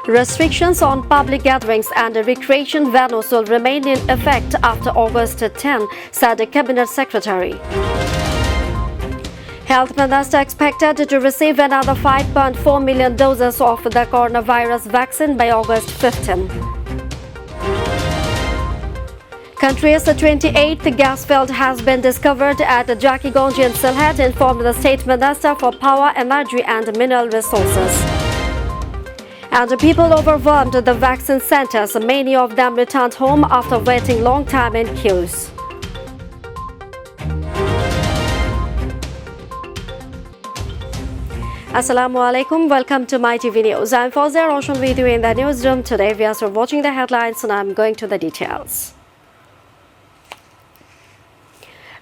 Restrictions on public gatherings and recreation venues will remain in effect after August 10, said the Cabinet Secretary. Health Minister expected to receive another 5.4 million doses of the coronavirus vaccine by August 15. Country's 28th gas field has been discovered at Jakigonj in Sylhet, informed the State Minister for Power, Energy and Mineral Resources. And people overwhelmed the vaccine centers. Many of them returned home after waiting long time in queues. Assalamu alaikum. Welcome to Mytv News. I'm Fawzia Roshan with you in the newsroom today. We are watching the headlines and I'm going to the details.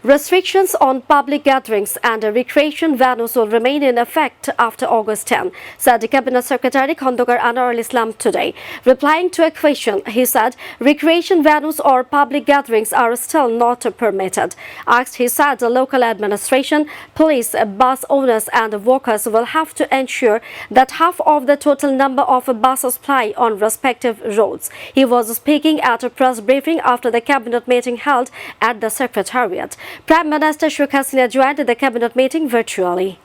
Restrictions on public gatherings and recreation venues will remain in effect after August 10, said the Cabinet Secretary Khandokar Anwarul Islam today. Replying to a question, he said recreation venues or public gatherings are still not permitted. Asked, he said the local administration, police, bus owners and workers will have to ensure that half of the total number of buses ply on respective roads. He was speaking at a press briefing after the cabinet meeting held at the Secretariat. Prime Minister Sheikh Hasina joined the cabinet meeting virtually.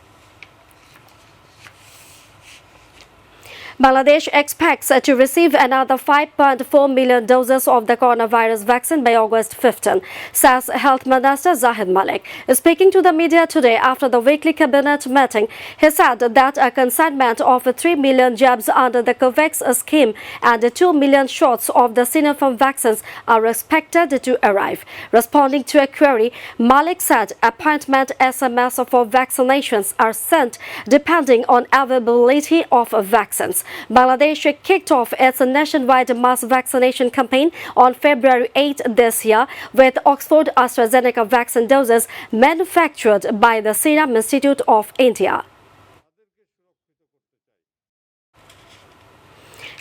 Bangladesh expects to receive another 5.4 million doses of the coronavirus vaccine by August 15, says Health Minister Zahid Malik. Speaking to the media today after the weekly cabinet meeting, he said that a consignment of 3 million jabs under the COVAX scheme and 2 million shots of the Sinopharm vaccines are expected to arrive. Responding to a query, Malik said appointment SMS for vaccinations are sent depending on availability of vaccines. Bangladesh kicked off its nationwide mass vaccination campaign on February 8 this year with Oxford AstraZeneca vaccine doses manufactured by the Serum Institute of India.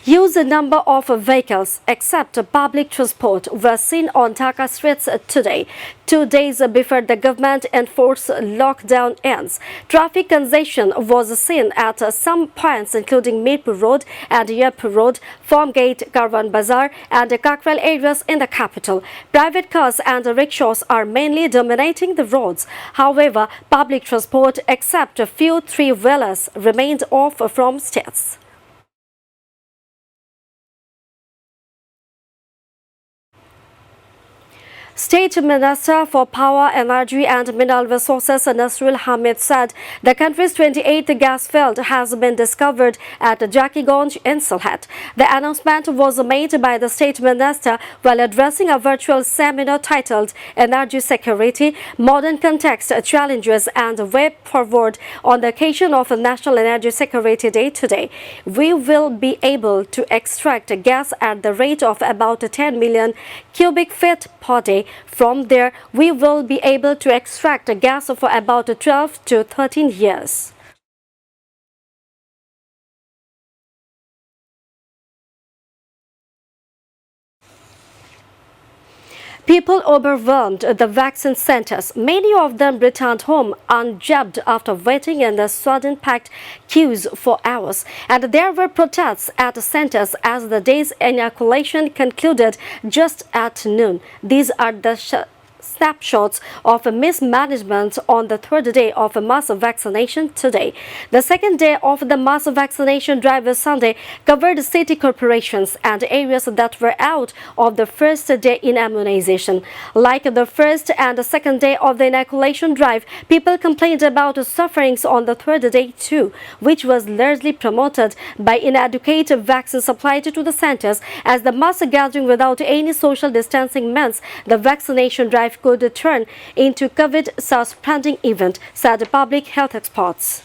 Huge number of vehicles, except public transport, were seen on Dhaka streets today, 2 days before the government-enforced lockdown ends. Traffic congestion was seen at some points including Mirpur Road and Airport Road, Farmgate, Karwan Bazaar and Kakrel areas in the capital. Private cars and rickshaws are mainly dominating the roads. However, public transport, except a few three-wheelers, remained off from states. State Minister for Power, Energy and Mineral Resources Nasrul Hamid said the country's 28th gas field has been discovered at Jakigonj in Sylhet. The announcement was made by the State Minister while addressing a virtual seminar titled Energy Security, Modern Context, Challenges and Way Forward on the occasion of National Energy Security Day today. We will be able to extract gas at the rate of about 10 million cubic feet per day. From there, we will be able to extract gas for about 12 to 13 years. People overwhelmed the vaccine centers. Many of them returned home unjabbed after waiting in the sudden packed queues for hours. And there were protests at the centers as the day's inoculation concluded just at noon. These are the snapshots of mismanagement on the third day of mass vaccination today. The second day of the mass vaccination drive Sunday covered city corporations and areas that were out of the first day in immunization. Like the first and the second day of the inoculation drive, people complained about sufferings on the third day too, which was largely promoted by inadequate vaccine supplied to the centers, as the mass gathering without any social distancing meant the vaccination drive could turn into COVID-spreading event, said public health experts.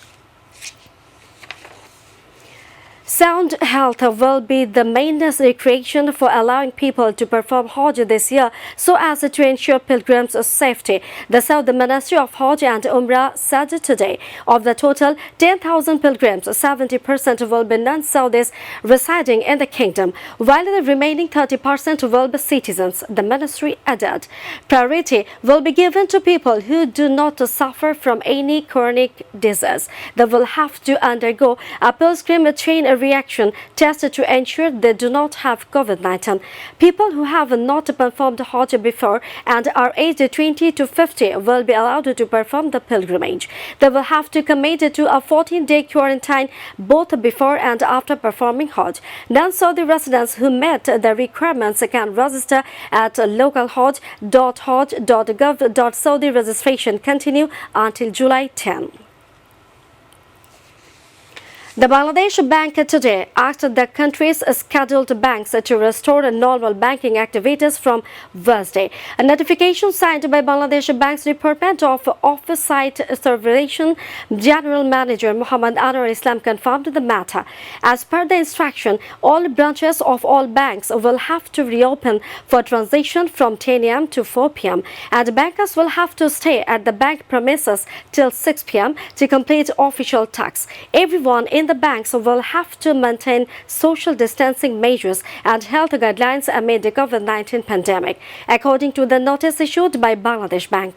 Sound health will be the main recreation for allowing people to perform Hajj this year so as to ensure pilgrims' safety. The Saudi Ministry of Hajj and Umrah said today of the total 10,000 pilgrims, 70% will be non-Saudis residing in the kingdom, while the remaining 30% will be citizens. The ministry added, priority will be given to people who do not suffer from any chronic disease. They will have to undergo a pilgrim train reaction tested to ensure they do not have COVID-19. People who have not performed Hajj before and are aged 20 to 50 will be allowed to perform the pilgrimage. They will have to commit to a 14-day quarantine both before and after performing Hajj. Non-Saudi residents who met the requirements can register at localhajj.hajj.gov.saudi. Registration continue until July 10. The Bangladesh Bank today asked the country's scheduled banks to restore normal banking activities from Wednesday. A notification signed by Bangladesh Bank's Department of Oversight Supervision General Manager Muhammad Anwar Islam confirmed the matter. As per the instruction, all branches of all banks will have to reopen for transition from 10 a.m. to 4 p.m. and bankers will have to stay at the bank premises till 6 p.m. to complete official tasks. Everyone in the banks will have to maintain social distancing measures and health guidelines amid the COVID-19 pandemic, according to the notice issued by Bangladesh Bank.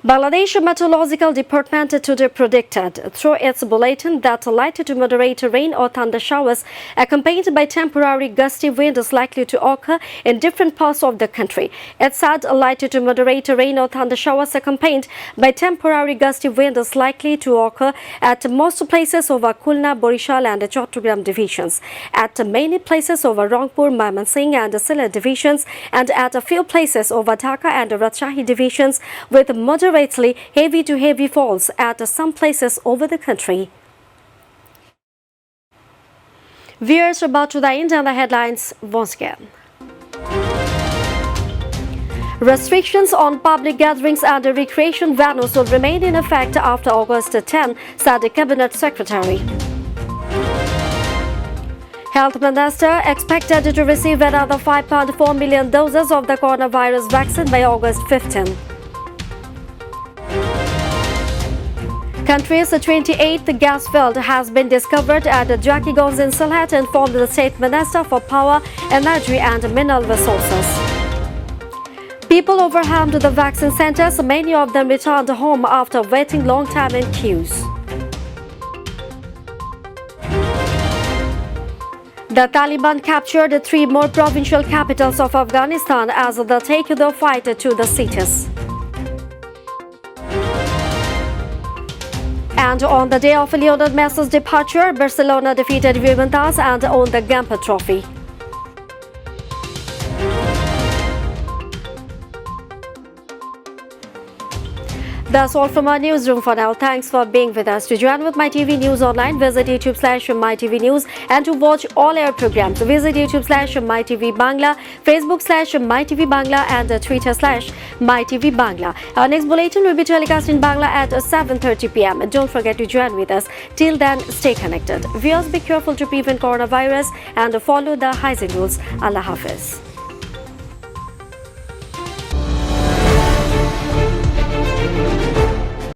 Bangladesh Meteorological Department today predicted through its bulletin that light to moderate rain or thunder showers accompanied by temporary gusty wind is likely to occur in different parts of the country. It said light to moderate rain or thunder showers accompanied by temporary gusty wind is likely to occur at most places over Khulna, Borishal and Chattogram divisions, at many places over Rangpur, Mymensingh and Zilla divisions, and at a few places over Dhaka and Rajshahi divisions, with moderately heavy to heavy falls at some places over the country. Viewers, about to the end and the headlines once again. Restrictions on public gatherings and recreation venues will remain in effect after August 10, said the Cabinet Secretary. Health Minister expected to receive another 5.4 million doses of the coronavirus vaccine by August 15. Country's 28th gas field has been discovered at Jakigonz in Sylhet, informed the State Minister for Power, Energy and Mineral Resources. People overwhelmed the vaccine centers, many of them returned home after waiting long time in queues. The Taliban captured 3 more provincial capitals of Afghanistan as they take the fight to the cities. And on the day of Lionel Messi's departure, Barcelona defeated Juventus and won the Gamper Trophy. That's all from our newsroom for now. Thanks for being with us. To join with MyTV News Online, visit YouTube/MyTV News, and to watch all our programs, visit YouTube/MyTV Bangla, Facebook/MyTV Bangla, and Twitter/MyTV Bangla. Our next bulletin will be telecast in Bangla at 7:30 p.m. Don't forget to join with us. Till then, stay connected. Viewers, be careful to prevent coronavirus and follow the hygiene rules. Allah Hafiz.